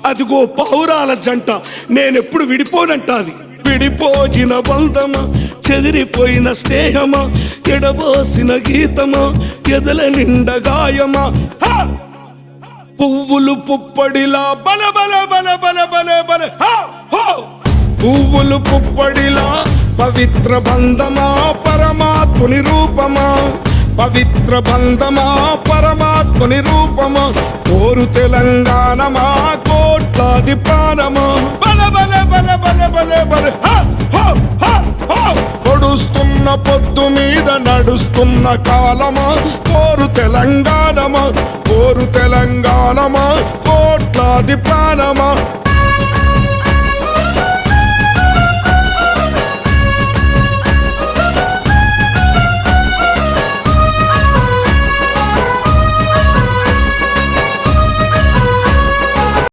అదిగో పౌరాల జంట నేనెప్పుడు విడిపోనంటాది. విడిపోయిన బంధమా, చెదిరిపోయిన స్నేహమా, ఎడబోసిన గీతమా, ఎదల నిండ గాయమా. పువ్వులు పుప్పడిలా బల బల బల బల బల బల పువ్వులు పుప్పడిలా పవిత్ర బంధమా, పరమాత్ముని రూపమా. పవిత్ర బంధమా, పరమాత్ముని రూపమా. కోరు తెలంగాణమా, కోట్లాది ప్రాణమా. బల బల బల బల బల బల పొడుస్తున్న పొద్దు మీద నడుస్తున్న కాలమా. కోరు తెలంగాణమా, కోరు తెలంగాణమా, కోట్లాది ప్రాణమా.